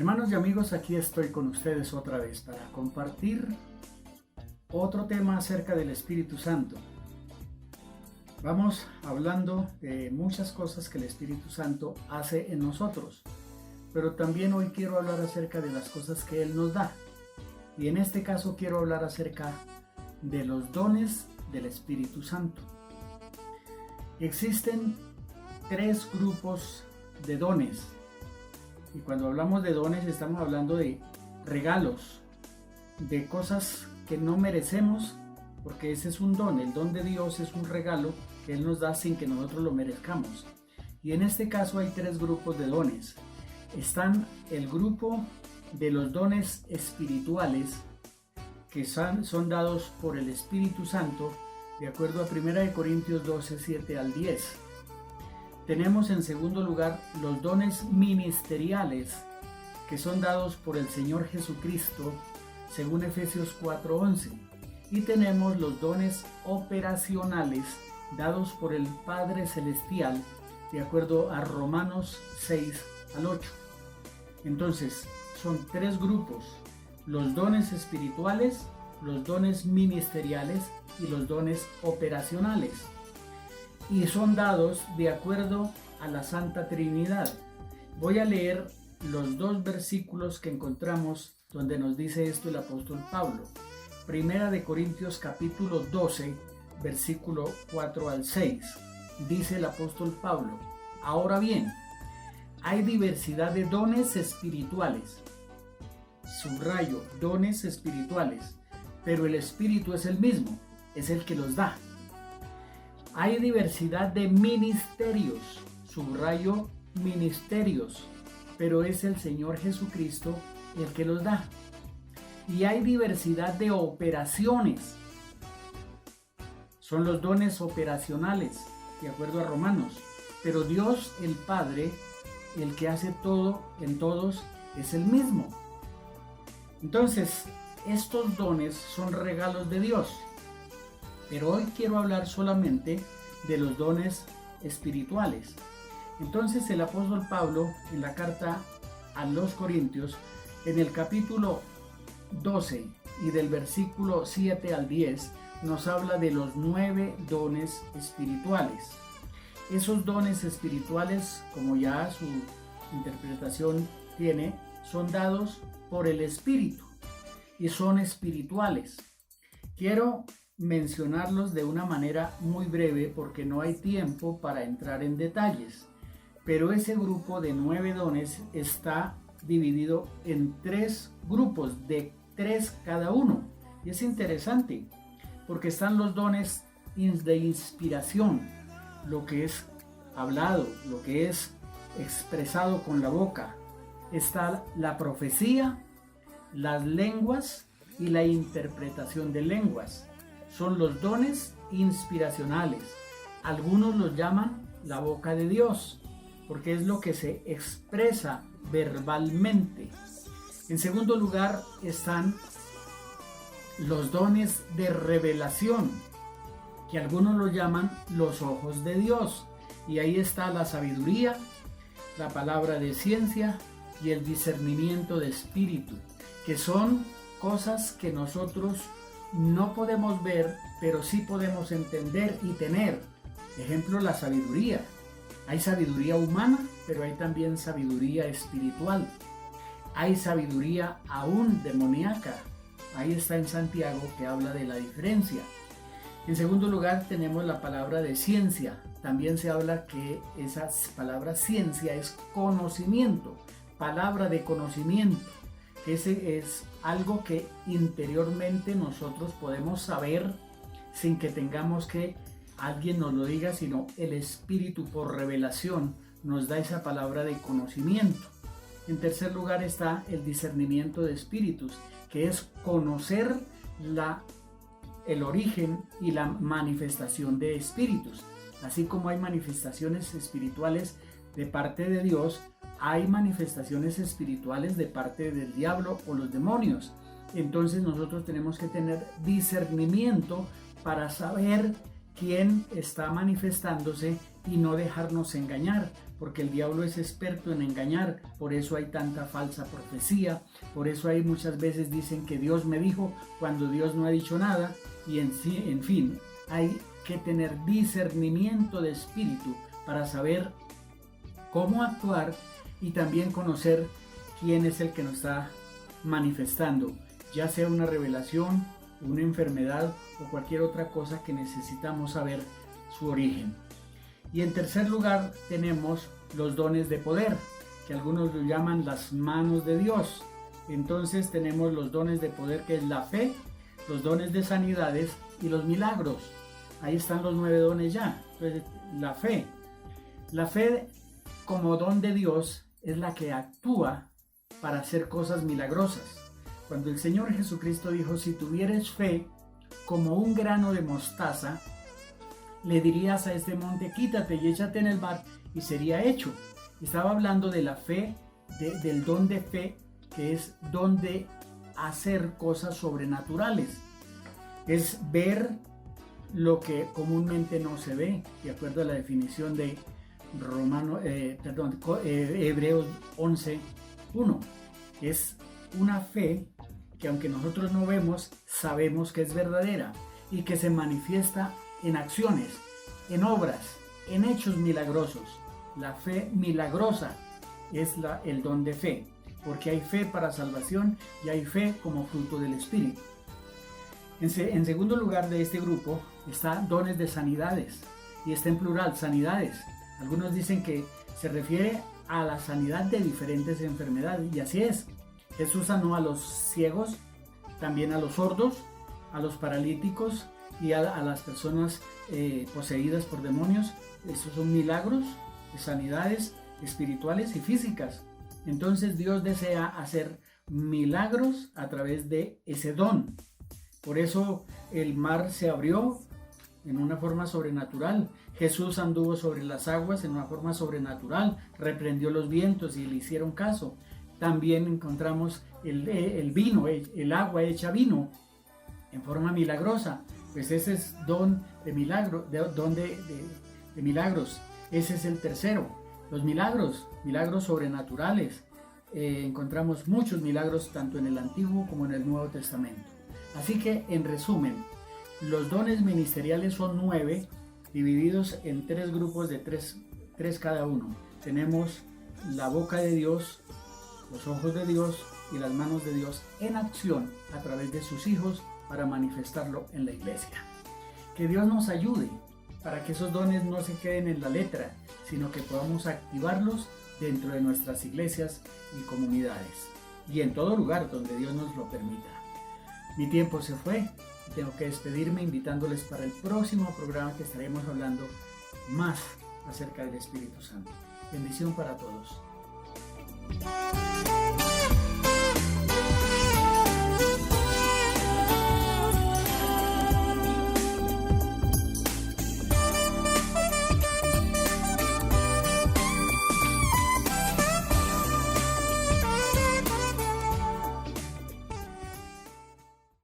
Hermanos y amigos, aquí estoy con ustedes otra vez para compartir otro tema acerca del Espíritu Santo. Vamos hablando de muchas cosas que el Espíritu Santo hace en nosotros, pero también hoy quiero hablar acerca de las cosas que Él nos da. Y en este caso quiero hablar acerca de los dones del Espíritu Santo. Existen tres grupos de dones. Y cuando hablamos de dones estamos hablando de regalos, de cosas que no merecemos, porque ese es un don. El don de Dios es un regalo que Él nos da sin que nosotros lo merezcamos. Y en este caso hay tres grupos de dones. Están el grupo de los dones espirituales, que son dados por el Espíritu Santo, de acuerdo a 1 Corintios 12, 7 al 10. Tenemos en segundo lugar los dones ministeriales, que son dados por el Señor Jesucristo, según Efesios 4:11. Y tenemos los dones operacionales, dados por el Padre Celestial, de acuerdo a Romanos 6 al 8. Entonces, son tres grupos: los dones espirituales, los dones ministeriales y los dones operacionales. Y son dados de acuerdo a la Santa Trinidad. Voy a leer los dos versículos que encontramos donde nos dice esto el apóstol Pablo. Primera de Corintios capítulo 12, versículo 4 al 6. Dice el apóstol Pablo: ahora bien, hay diversidad de dones espirituales. Subrayo, dones espirituales, pero el Espíritu es el mismo, es el que los da. Hay diversidad de ministerios, subrayo, ministerios, pero es el Señor Jesucristo el que los da. Y hay diversidad de operaciones, son los dones operacionales, de acuerdo a Romanos, pero Dios el Padre, el que hace todo en todos, es el mismo. Entonces, estos dones son regalos de Dios. Pero hoy quiero hablar solamente de los dones espirituales. Entonces el apóstol Pablo, en la carta a los Corintios, en el capítulo 12 y del versículo 7 al 10, nos habla de los 9 dones espirituales. Esos dones espirituales, como ya su interpretación tiene, son dados por el Espíritu y son espirituales. Quiero mencionarlos de una manera muy breve porque no hay tiempo para entrar en detalles, pero ese grupo de 9 dones está dividido en 3 grupos de 3 cada uno, y es interesante porque están los dones de inspiración, lo que es hablado, lo que es expresado con la boca. Está la profecía, las lenguas y la interpretación de lenguas. Son los dones inspiracionales. Algunos los llaman la boca de Dios, porque es lo que se expresa verbalmente. En segundo lugar están los dones de revelación, que algunos los llaman los ojos de Dios. Y ahí está la sabiduría, la palabra de ciencia y el discernimiento de espíritu, que son cosas que nosotros no podemos ver, pero sí podemos entender y tener. Ejemplo, la sabiduría. Hay sabiduría humana, pero hay también sabiduría espiritual. Hay sabiduría aún demoníaca. Ahí está en Santiago, que habla de la diferencia. En segundo lugar tenemos la palabra de ciencia. También se habla que esa palabra ciencia es conocimiento, palabra de conocimiento. Ese es algo que interiormente nosotros podemos saber sin que tengamos que alguien nos lo diga, sino el Espíritu por revelación nos da esa palabra de conocimiento. En tercer lugar está el discernimiento de espíritus, que es conocer el origen y la manifestación de espíritus. Así como hay manifestaciones espirituales de parte de Dios, hay manifestaciones espirituales de parte del diablo o los demonios. Entonces nosotros tenemos que tener discernimiento para saber quién está manifestándose y no dejarnos engañar, porque el diablo es experto en engañar. Por eso hay tanta falsa profecía, por eso hay muchas veces dicen que Dios me dijo cuando Dios no ha dicho nada, y en fin, hay que tener discernimiento de espíritu para saber cómo actuar y también conocer quién es el que nos está manifestando, ya sea una revelación, una enfermedad o cualquier otra cosa que necesitamos saber su origen. Y en tercer lugar tenemos los dones de poder, que algunos lo llaman las manos de Dios. Entonces tenemos los dones de poder, que es la fe, los dones de sanidades y los milagros. Ahí están los 9 dones ya. Entonces, la fe como don de Dios es la que actúa para hacer cosas milagrosas. Cuando el Señor Jesucristo dijo, si tuvieres fe como un grano de mostaza, le dirías a este monte, quítate y échate en el mar, y sería hecho. Estaba hablando de la fe, del don de fe, que es don de hacer cosas sobrenaturales. Es ver lo que comúnmente no se ve, de acuerdo a la definición de Hebreos 11:1. Es una fe que, aunque nosotros no vemos, sabemos que es verdadera y que se manifiesta en acciones, en obras, en hechos milagrosos. La fe milagrosa es el don de fe, porque hay fe para salvación y hay fe como fruto del Espíritu. En segundo lugar de este grupo está dones de sanidades, y está en plural, sanidades. Algunos dicen que se refiere a la sanidad de diferentes enfermedades, y así es. Jesús sanó a los ciegos, también a los sordos, a los paralíticos y a las personas poseídas por demonios. Esos son milagros, sanidades espirituales y físicas. Entonces Dios desea hacer milagros a través de ese don. Por eso el mar se abrió en una forma sobrenatural. Jesús anduvo sobre las aguas en una forma sobrenatural, reprendió los vientos y le hicieron caso. También encontramos el vino, el agua hecha vino en forma milagrosa. Pues ese es don de milagro, don de milagros. Ese es el tercero. Los milagros sobrenaturales. Encontramos muchos milagros tanto en el Antiguo como en el Nuevo Testamento. Así que, en resumen, los dones ministeriales son 9, divididos en 3 grupos de 3 cada uno. Tenemos la boca de Dios, los ojos de Dios y las manos de Dios en acción a través de sus hijos para manifestarlo en la iglesia. Que Dios nos ayude para que esos dones no se queden en la letra, sino que podamos activarlos dentro de nuestras iglesias y comunidades y en todo lugar donde Dios nos lo permita. Mi tiempo se fue, tengo que despedirme invitándoles para el próximo programa, que estaremos hablando más acerca del Espíritu Santo. Bendición para todos.